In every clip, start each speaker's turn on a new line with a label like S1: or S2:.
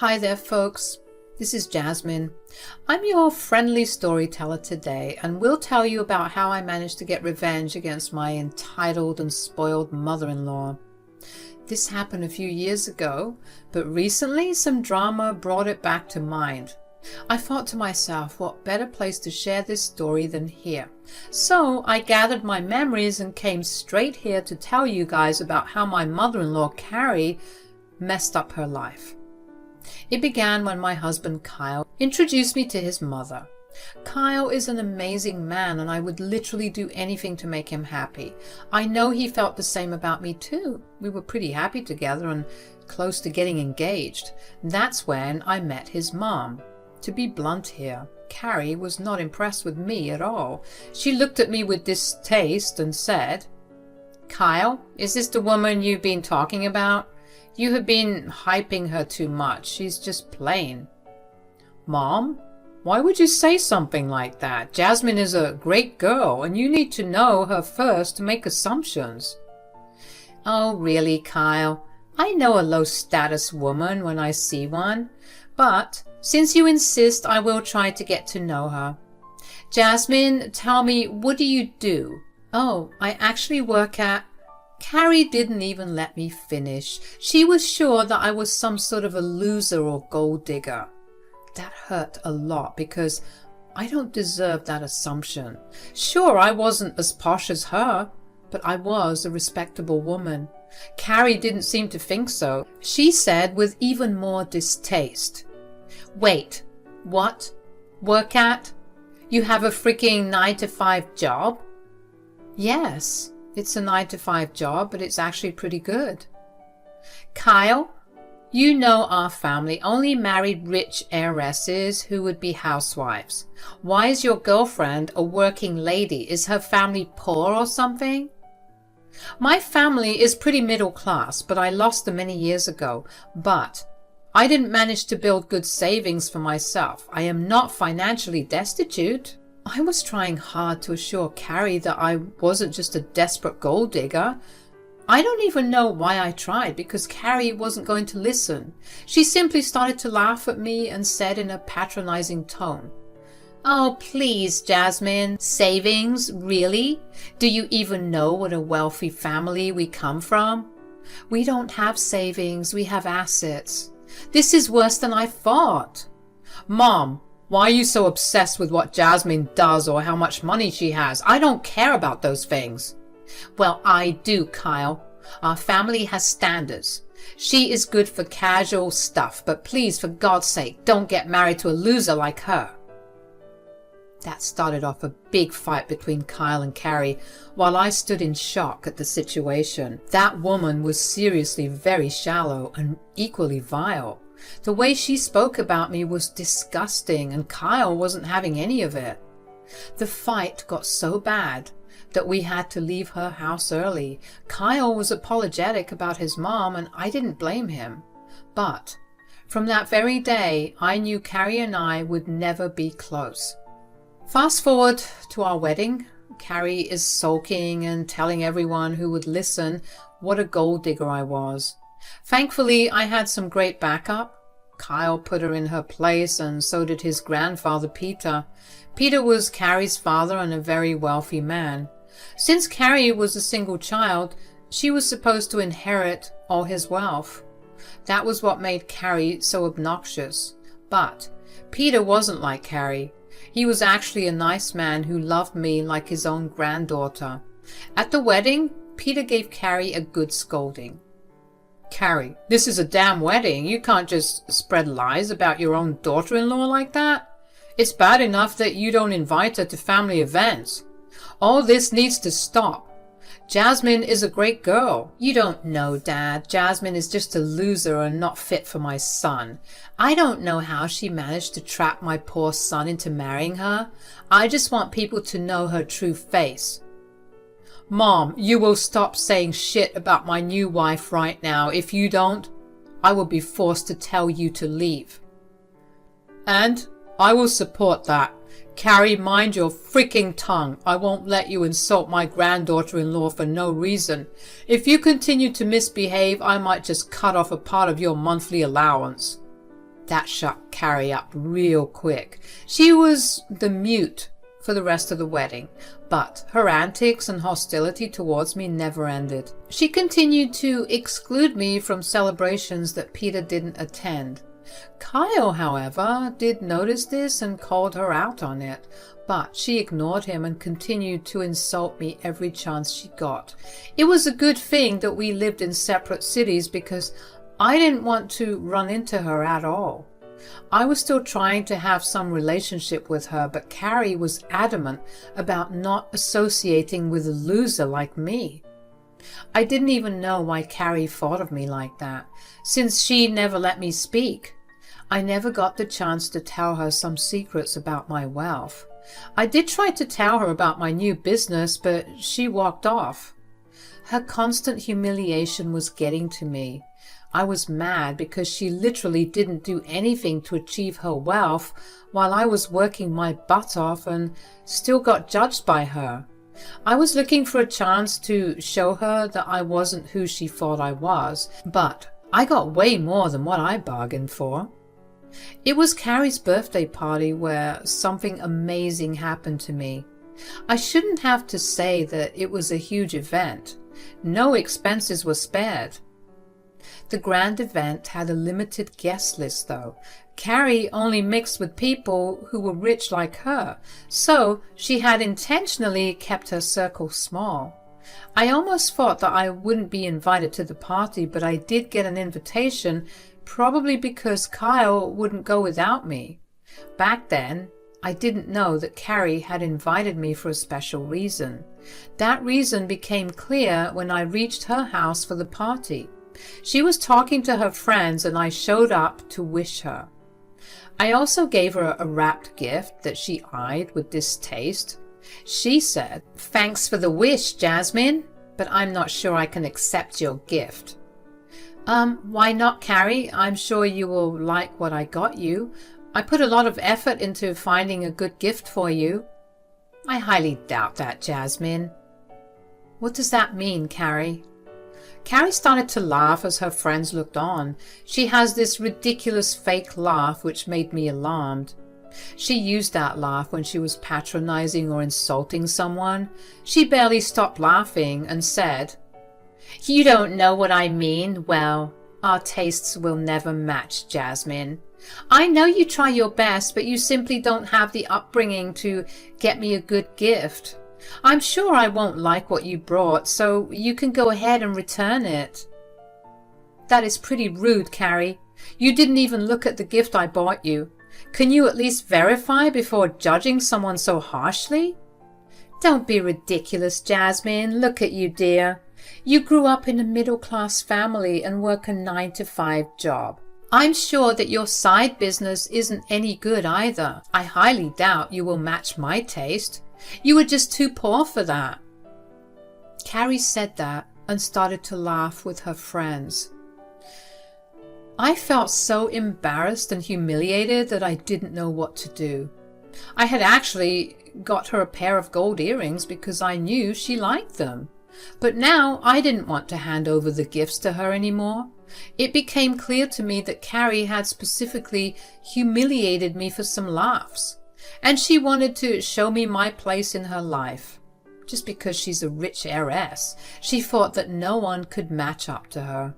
S1: Hi there, folks. This is Jasmine. I'm your friendly storyteller today, and will tell you about how I managed to get revenge against my entitled and spoiled mother-in-law. This happened a few years ago, but recently some drama brought it back to mind. I thought to myself, what better place to share this story than here? So I gathered my memories and came straight here to tell you guys about how my mother-in-law, Carrie, messed up her life. It began when my husband Kyle introduced me to his mother. Kyle is an amazing man, and I would literally do anything to make him happy. I know he felt the same about me too. We were pretty happy together and close to getting engaged. That's when I met his mom. To be blunt here, Carrie was not impressed with me at all. She looked at me with distaste and said, "Kyle, is this the woman you've been talking about? You have been hyping her too much. She's just plain." "Mom, why would you say something like that? Jasmine is a great girl, and you need to know her first to make assumptions." "Oh, really, Kyle? I know a low-status woman when I see one. But since you insist, I will try to get to know her. Jasmine, tell me, what do you do?" "Oh, I actually work at..." Carrie didn't even let me finish. She was sure that I was some sort of a loser or gold digger. That hurt a lot because I don't deserve that assumption. Sure, I wasn't as posh as her, but I was a respectable woman. Carrie didn't seem to think so. She said with even more distaste, "Wait, what? Work at? You have a freaking 9-to-5 job?" "Yes. It's a 9-to-5 job, but it's actually pretty good." "Kyle, you know our family only married rich heiresses who would be housewives. Why is your girlfriend a working lady? Is her family poor or something?" "My family is pretty middle class, but I lost them many years ago. But I didn't manage to build good savings for myself. I am not financially destitute." I was trying hard to assure Carrie that I wasn't just a desperate gold digger. I don't even know why I tried, because Carrie wasn't going to listen. She simply started to laugh at me and said in a patronizing tone, "Oh, please, Jasmine, savings? Really? Do you even know what a wealthy family we come from? We don't have savings, we have assets. This is worse than I thought." "Mom, why are you so obsessed with what Jasmine does or how much money she has? I don't care about those things." "Well, I do, Kyle. Our family has standards. She is good for casual stuff, but please, for God's sake, don't get married to a loser like her." That started off a big fight between Kyle and Carrie, while I stood in shock at the situation. That woman was seriously very shallow and equally vile. The way she spoke about me was disgusting, and Kyle wasn't having any of it. The fight got so bad that we had to leave her house early. Kyle was apologetic about his mom, and I didn't blame him. But from that very day, I knew Carrie and I would never be close. Fast forward to our wedding. Carrie is sulking and telling everyone who would listen what a gold digger I was. Thankfully, I had some great backup. Kyle put her in her place, and so did his grandfather, Peter. Peter was Carrie's father and a very wealthy man. Since Carrie was a single child, she was supposed to inherit all his wealth. That was what made Carrie so obnoxious. But Peter wasn't like Carrie. He was actually a nice man who loved me like his own granddaughter. At the wedding, Peter gave Carrie a good scolding. "Carrie, this is a damn wedding. You can't just spread lies about your own daughter-in-law like that. It's bad enough that you don't invite her to family events. All this needs to stop. Jasmine is a great girl." "You don't know, Dad. Jasmine is just a loser and not fit for my son. I don't know how she managed to trap my poor son into marrying her. I just want people to know her true face." "Mom, you will stop saying shit about my new wife right now. If you don't, I will be forced to tell you to leave." "And I will support that. Carrie, mind your freaking tongue. I won't let you insult my granddaughter-in-law for no reason. If you continue to misbehave, I might just cut off a part of your monthly allowance." That shut Carrie up real quick. She was the mute for the rest of the wedding, but her antics and hostility towards me never ended. She continued to exclude me from celebrations that Peter didn't attend. Kyle, however, did notice this and called her out on it, but she ignored him and continued to insult me every chance she got. It was a good thing that we lived in separate cities because I didn't want to run into her at all. I was still trying to have some relationship with her, but Carrie was adamant about not associating with a loser like me. I didn't even know why Carrie thought of me like that, since she never let me speak. I never got the chance to tell her some secrets about my wealth. I did try to tell her about my new business, but she walked off. Her constant humiliation was getting to me. I was mad because she literally didn't do anything to achieve her wealth while I was working my butt off and still got judged by her. I was looking for a chance to show her that I wasn't who she thought I was, but I got way more than what I bargained for. It was Carrie's birthday party where something amazing happened to me. I shouldn't have to say that it was a huge event. No expenses were spared. The grand event had a limited guest list though. Carrie only mixed with people who were rich like her, so she had intentionally kept her circle small. I almost thought that I wouldn't be invited to the party, but I did get an invitation, probably because Kyle wouldn't go without me. Back then, I didn't know that Carrie had invited me for a special reason. That reason became clear when I reached her house for the party. She was talking to her friends and I showed up to wish her. I also gave her a wrapped gift that she eyed with distaste. She said, "Thanks for the wish, Jasmine, but I'm not sure I can accept your gift." Why not, Carrie? I'm sure you will like what I got you. I put a lot of effort into finding a good gift for you." "I highly doubt that, Jasmine." "What does that mean, Carrie?" Carrie started to laugh as her friends looked on. She has this ridiculous fake laugh which made me alarmed. She used that laugh when she was patronizing or insulting someone. She barely stopped laughing and said, "You don't know what I mean? Well, our tastes will never match, Jasmine. I know you try your best, but you simply don't have the upbringing to get me a good gift. I'm sure I won't like what you brought, so you can go ahead and return it." "That is pretty rude, Carrie. You didn't even look at the gift I bought you. Can you at least verify before judging someone so harshly?" "Don't be ridiculous, Jasmine. Look at you, dear. You grew up in a middle-class family and work a 9-to-5 job. I'm sure that your side business isn't any good either. I highly doubt you will match my taste. You were just too poor for that." Carrie said that and started to laugh with her friends. I felt so embarrassed and humiliated that I didn't know what to do. I had actually got her a pair of gold earrings because I knew she liked them. But now I didn't want to hand over the gifts to her anymore. It became clear to me that Carrie had specifically humiliated me for some laughs. And she wanted to show me my place in her life. Just because she's a rich heiress, she thought that no one could match up to her.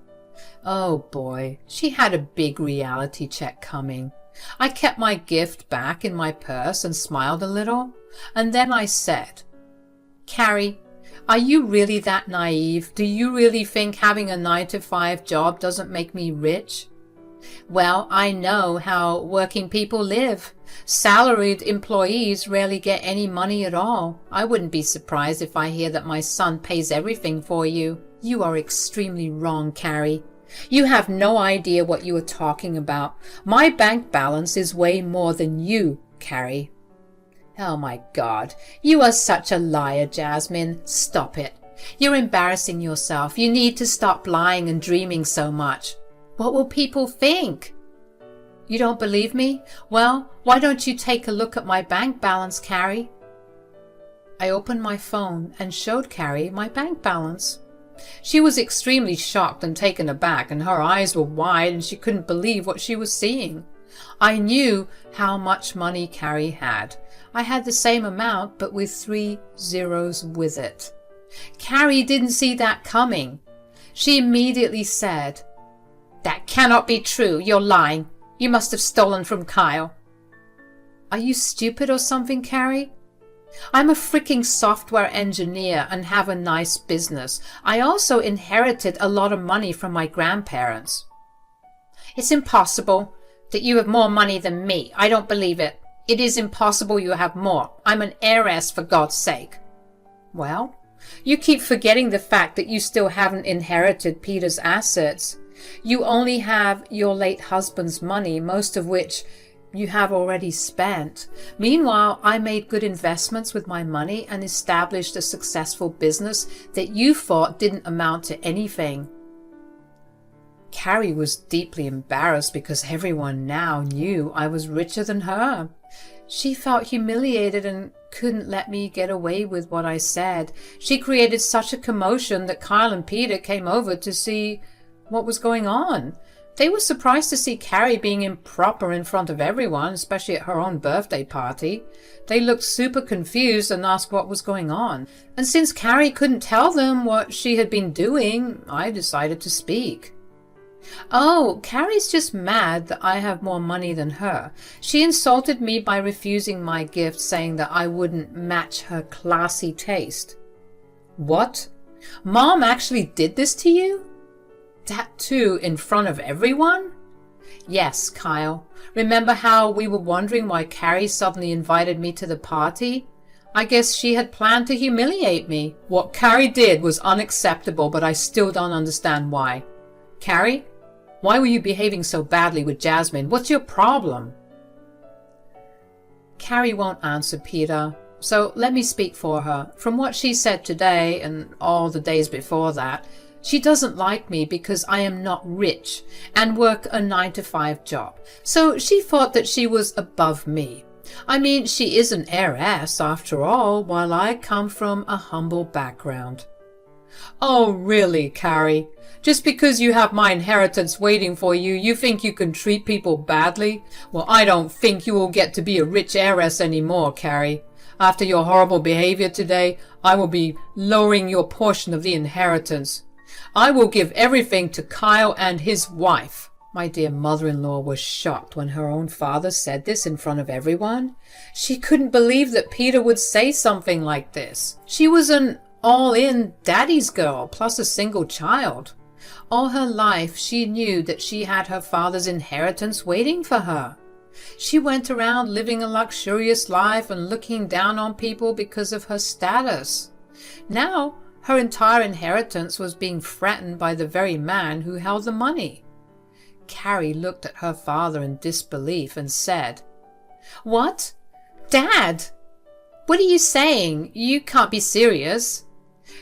S1: Oh boy, she had a big reality check coming. I kept my gift back in my purse and smiled a little, and then I said, "Carrie, are you really that naive? Do you really think having a 9-to-5 job doesn't make me rich? Well, I know how working people live. Salaried employees rarely get any money at all. I wouldn't be surprised if I hear that my son pays everything for you." "You are extremely wrong, Carrie. You have no idea what you are talking about. My bank balance is way more than you, Carrie." "Oh my God, you are such a liar, Jasmine. Stop it. You're embarrassing yourself. You need to stop lying and dreaming so much. What will people think?" "You don't believe me? Well, why don't you take a look at my bank balance, Carrie?" I opened my phone and showed Carrie my bank balance. She was extremely shocked and taken aback, and her eyes were wide and she couldn't believe what she was seeing. I knew how much money Carrie had. I had the same amount, but with 3 zeros with it. Carrie didn't see that coming. She immediately said, "That cannot be true. You're lying. You must have stolen from Kyle." Are you stupid or something, Carrie? I'm a freaking software engineer and have a nice business. I also inherited a lot of money from my grandparents. It's impossible that you have more money than me. I don't believe it. It is impossible you have more. I'm an heiress, for God's sake. Well, you keep forgetting the fact that you still haven't inherited Peter's assets. You only have your late husband's money, most of which you have already spent. Meanwhile, I made good investments with my money and established a successful business that you thought didn't amount to anything. Carrie was deeply embarrassed because everyone now knew I was richer than her. She felt humiliated and couldn't let me get away with what I said. She created such a commotion that Kyle and Peter came over to see what was going on. They were surprised to see Carrie being improper in front of everyone, especially at her own birthday party. They looked super confused and asked what was going on. And since Carrie couldn't tell them what she had been doing, I decided to speak. "Oh, Carrie's just mad that I have more money than her. She insulted me by refusing my gift, saying that I wouldn't match her classy taste." "What? Mom actually did this to you? That too in front of everyone?" "Yes, Kyle. Remember how we were wondering why Carrie suddenly invited me to the party? I guess she had planned to humiliate me. What Carrie did was unacceptable, but I still don't understand why. Carrie, why were you behaving so badly with Jasmine? What's your problem?" Carrie won't answer Peter, so let me speak for her. From what she said today and all the days before that, she doesn't like me because I am not rich and work a 9-to-5 job. So she thought that she was above me. I mean, she is an heiress after all, while I come from a humble background. "Oh, really, Carrie? Just because you have my inheritance waiting for you, you think you can treat people badly? Well, I don't think you will get to be a rich heiress anymore, Carrie. After your horrible behavior today, I will be lowering your portion of the inheritance. I will give everything to Kyle and his wife." My dear mother-in-law was shocked when her own father said this in front of everyone. She couldn't believe that Peter would say something like this. She was an all-in daddy's girl, plus a single child. All her life she knew that she had her father's inheritance waiting for her. She went around living a luxurious life and looking down on people because of her status. Now, her entire inheritance was being threatened by the very man who held the money. Carrie looked at her father in disbelief and said, "What? Dad? What are you saying? You can't be serious.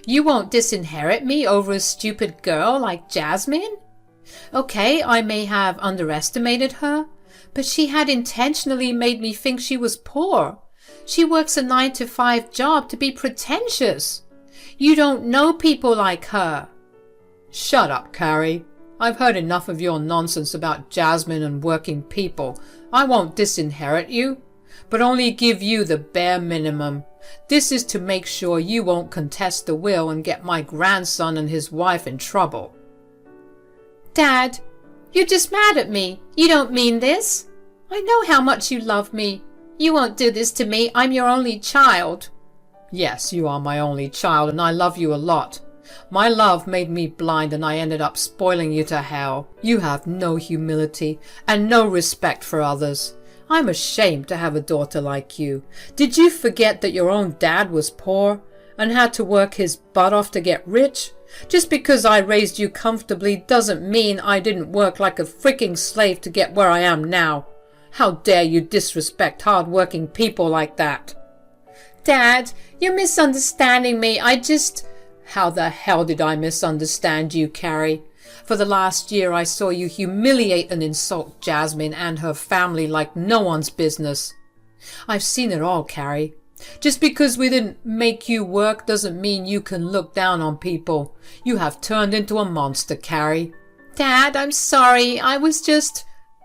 S1: You won't disinherit me over a stupid girl like Jasmine? Okay, I may have underestimated her, but she had intentionally made me think she was poor. She works a 9-to-5 job to be pretentious. You don't know people like her." "Shut up, Carrie. I've heard enough of your nonsense about Jasmine and working people. I won't disinherit you, but only give you the bare minimum. This is to make sure you won't contest the will and get my grandson and his wife in trouble." "Dad, you're just mad at me. You don't mean this. I know how much you love me. You won't do this to me. I'm your only child." "Yes, you are my only child, and I love you a lot. My love made me blind, and I ended up spoiling you to hell. You have no humility and no respect for others. I'm ashamed to have a daughter like you. Did you forget that your own dad was poor and had to work his butt off to get rich? Just because I raised you comfortably doesn't mean I didn't work like a freaking slave to get where I am now. How dare you disrespect hard-working people like that?" "Dad, you're misunderstanding me. How the hell did I misunderstand you, Carrie? For the last year I saw you humiliate and insult Jasmine and her family like no one's business. I've seen it all, Carrie. Just because we didn't make you work doesn't mean you can look down on people. You have turned into a monster, Carrie." "Dad, I'm sorry.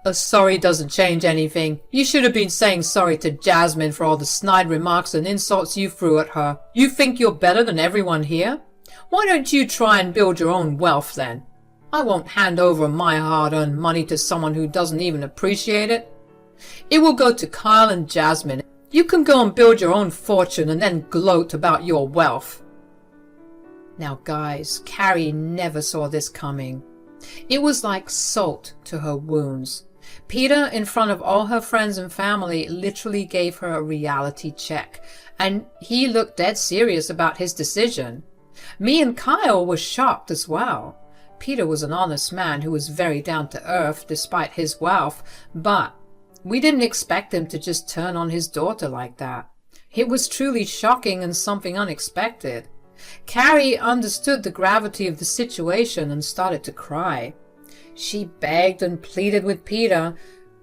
S1: A sorry doesn't change anything. You should have been saying sorry to Jasmine for all the snide remarks and insults you threw at her. You think you're better than everyone here? Why don't you try and build your own wealth then? I won't hand over my hard-earned money to someone who doesn't even appreciate it. It will go to Kyle and Jasmine. You can go and build your own fortune and then gloat about your wealth. Now guys, Carrie never saw this coming. It was like salt to her wounds. Peter, in front of all her friends and family, literally gave her a reality check, and he looked dead serious about his decision. Me and Kyle were shocked as well. Peter was an honest man who was very down to earth despite his wealth, but we didn't expect him to just turn on his daughter like that. It was truly shocking and something unexpected. Carrie understood the gravity of the situation and started to cry. She begged and pleaded with Peter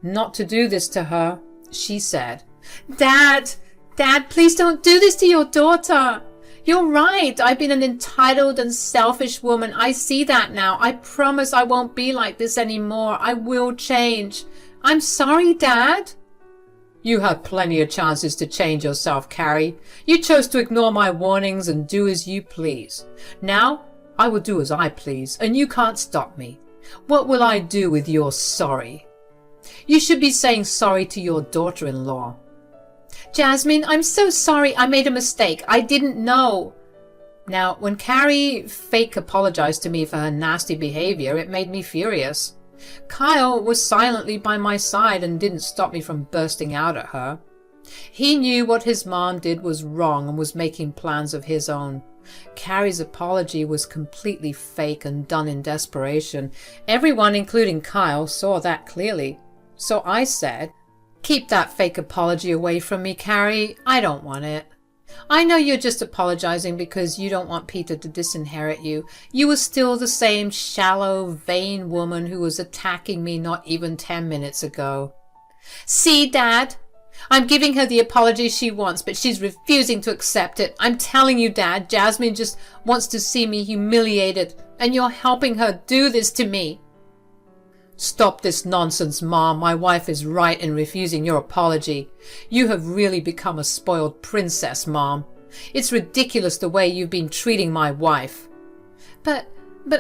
S1: not to do this to her. She said, Dad, please don't do this to your daughter. You're right. I've been an entitled and selfish woman. I see that now. I promise I won't be like this anymore. I will change. I'm sorry, Dad. You had plenty of chances to change yourself, Carrie. You chose to ignore my warnings and do as you please. Now, I will do as I please, and you can't stop me. What will I do with your sorry? You should be saying sorry to your daughter-in-law. Jasmine, I'm so sorry. I made a mistake. I didn't know. Now, when Carrie fake apologized to me for her nasty behavior, it made me furious. Kyle was silently by my side and didn't stop me from bursting out at her. He knew what his mom did was wrong and was making plans of his own. Carrie's apology was completely fake and done in desperation. Everyone, including Kyle, saw that clearly. So I said, Keep that fake apology away from me, Carrie. I don't want it. I know you're just apologizing because you don't want Peter to disinherit you. You were still the same shallow, vain woman who was attacking me not even 10 minutes ago. See, Dad? I'm giving her the apology she wants, but she's refusing to accept it. I'm telling you, Dad, Jasmine just wants to see me humiliated, and you're helping her do this to me. Stop this nonsense, Mom. My wife is right in refusing your apology. You have really become a spoiled princess, Mom. It's ridiculous the way you've been treating my wife. But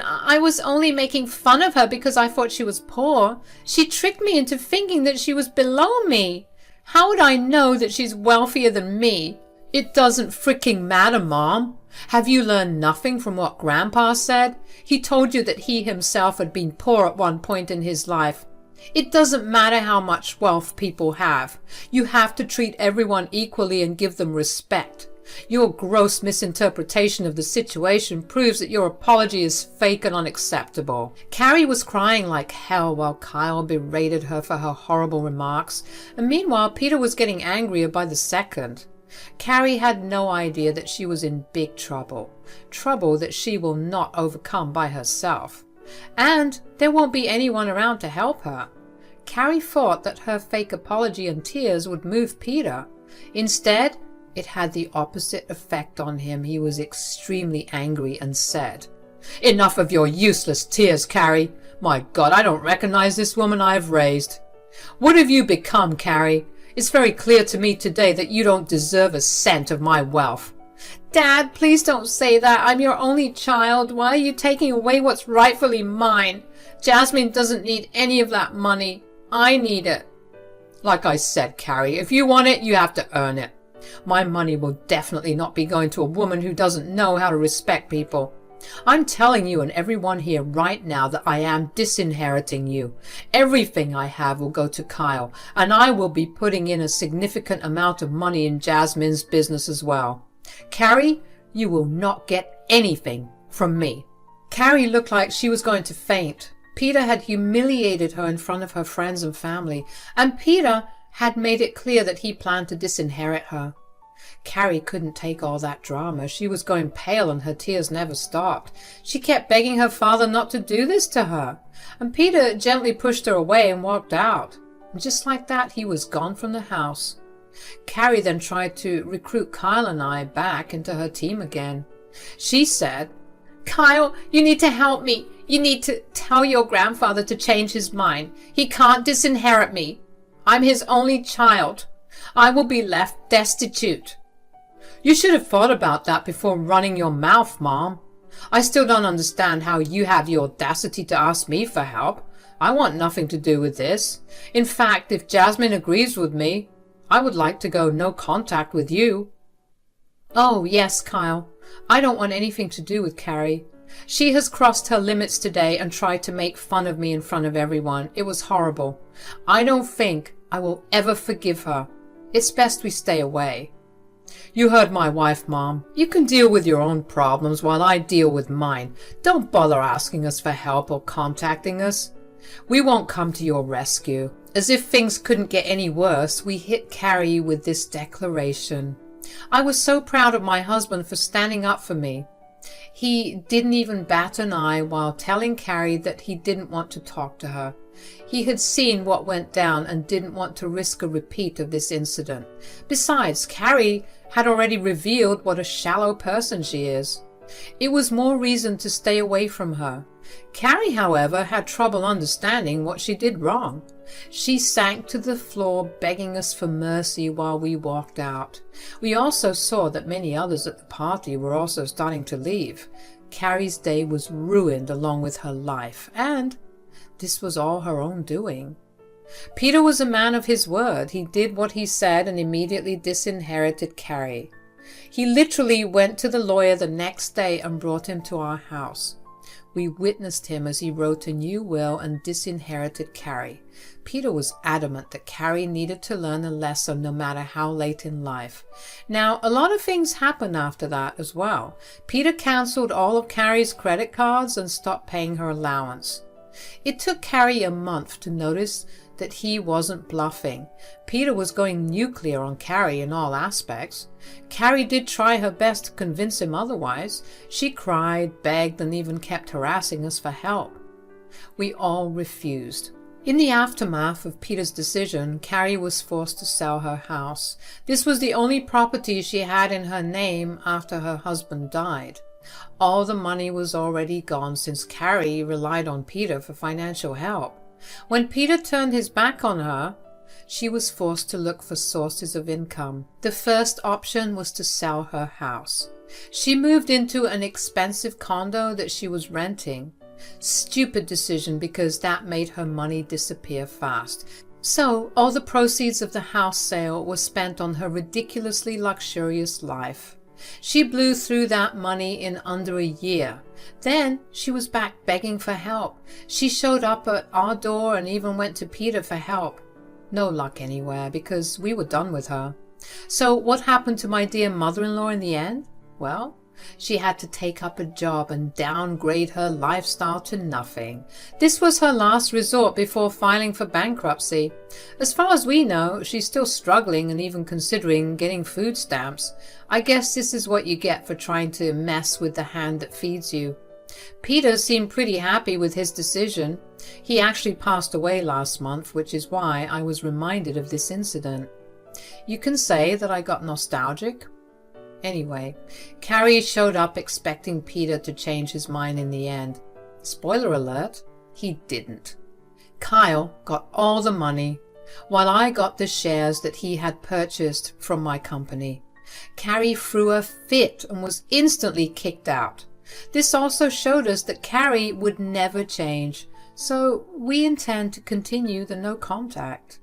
S1: I was only making fun of her because I thought she was poor. She tricked me into thinking that she was below me. How would I know that she's wealthier than me? It doesn't freaking matter, Mom. Have you learned nothing from what Grandpa said? He told you that he himself had been poor at one point in his life. It doesn't matter how much wealth people have. You have to treat everyone equally and give them respect. Your gross misinterpretation of the situation proves that your apology is fake and unacceptable. Carrie was crying like hell while Kyle berated her for her horrible remarks, and meanwhile Peter was getting angrier by the second. Carrie had no idea that she was in big trouble, trouble that she will not overcome by herself. And there won't be anyone around to help her. Carrie thought that her fake apology and tears would move Peter. Instead, it had the opposite effect on him. He was extremely angry and said, Enough of your useless tears, Carrie. My God, I don't recognize this woman I've raised. What have you become, Carrie? It's very clear to me today that you don't deserve a cent of my wealth. Dad, please don't say that. I'm your only child. Why are you taking away what's rightfully mine? Jasmine doesn't need any of that money. I need it. Like I said, Carrie, if you want it, you have to earn it. My money will definitely not be going to a woman who doesn't know how to respect people. I'm telling you and everyone here right now that I am disinheriting you. Everything I have will go to Kyle, and I will be putting in a significant amount of money in Jasmine's business as well. Carrie, you will not get anything from me. Carrie looked like she was going to faint. Peter had humiliated her in front of her friends and family, and Peter had made it clear that he planned to disinherit her. Carrie couldn't take all that drama. She was going pale and her tears never stopped. She kept begging her father not to do this to her, and Peter gently pushed her away and walked out. And just like that, he was gone from the house. Carrie then tried to recruit Kyle and I back into her team again. She said, Kyle, you need to help me. You need to tell your grandfather to change his mind. He can't disinherit me. I'm his only child. I will be left destitute. You should have thought about that before running your mouth, Mom. I still don't understand how you have the audacity to ask me for help. I want nothing to do with this. In fact, if Jasmine agrees with me, I would like to go no contact with you. Oh, yes, Kyle. I don't want anything to do with Carrie. She has crossed her limits today and tried to make fun of me in front of everyone. It was horrible. I don't think I will ever forgive her. It's best we stay away. You heard my wife, Mom. You can deal with your own problems while I deal with mine. Don't bother asking us for help or contacting us. We won't come to your rescue. As if things couldn't get any worse, we hit Carrie with this declaration. I was so proud of my husband for standing up for me. He didn't even bat an eye while telling Carrie that he didn't want to talk to her. He had seen what went down and didn't want to risk a repeat of this incident. Besides, Carrie had already revealed what a shallow person she is. It was more reason to stay away from her. Carrie, however, had trouble understanding what she did wrong. She sank to the floor, begging us for mercy while we walked out. We also saw that many others at the party were also starting to leave. Carrie's day was ruined along with her life, and this was all her own doing. Peter was a man of his word. He did what he said and immediately disinherited Carrie. He literally went to the lawyer the next day and brought him to our house. We witnessed him as he wrote a new will and disinherited Carrie. Peter was adamant that Carrie needed to learn a lesson no matter how late in life. Now, a lot of things happened after that as well. Peter cancelled all of Carrie's credit cards and stopped paying her allowance. It took Carrie a month to notice that he wasn't bluffing. Peter was going nuclear on Carrie in all aspects. Carrie did try her best to convince him otherwise. She cried, begged, and even kept harassing us for help. We all refused. In the aftermath of Peter's decision, Carrie was forced to sell her house. This was the only property she had in her name after her husband died. All the money was already gone since Carrie relied on Peter for financial help. When Peter turned his back on her, she was forced to look for sources of income. The first option was to sell her house. She moved into an expensive condo that she was renting. Stupid decision because that made her money disappear fast. So all the proceeds of the house sale were spent on her ridiculously luxurious life. She blew through that money in under a year. Then she was back begging for help. She showed up at our door and even went to Peter for help. No luck anywhere because we were done with her. So what happened to my dear mother-in-law in the end? Well, she had to take up a job and downgrade her lifestyle to nothing. This was her last resort before filing for bankruptcy. As far as we know, she's still struggling and even considering getting food stamps. I guess this is what you get for trying to mess with the hand that feeds you. Peter seemed pretty happy with his decision. He actually passed away last month, which is why I was reminded of this incident. You can say that I got nostalgic. Anyway, Carrie showed up expecting Peter to change his mind in the end. Spoiler alert, he didn't. Kyle got all the money, while I got the shares that he had purchased from my company. Carrie threw a fit and was instantly kicked out. This also showed us that Carrie would never change, so we intend to continue the no contact.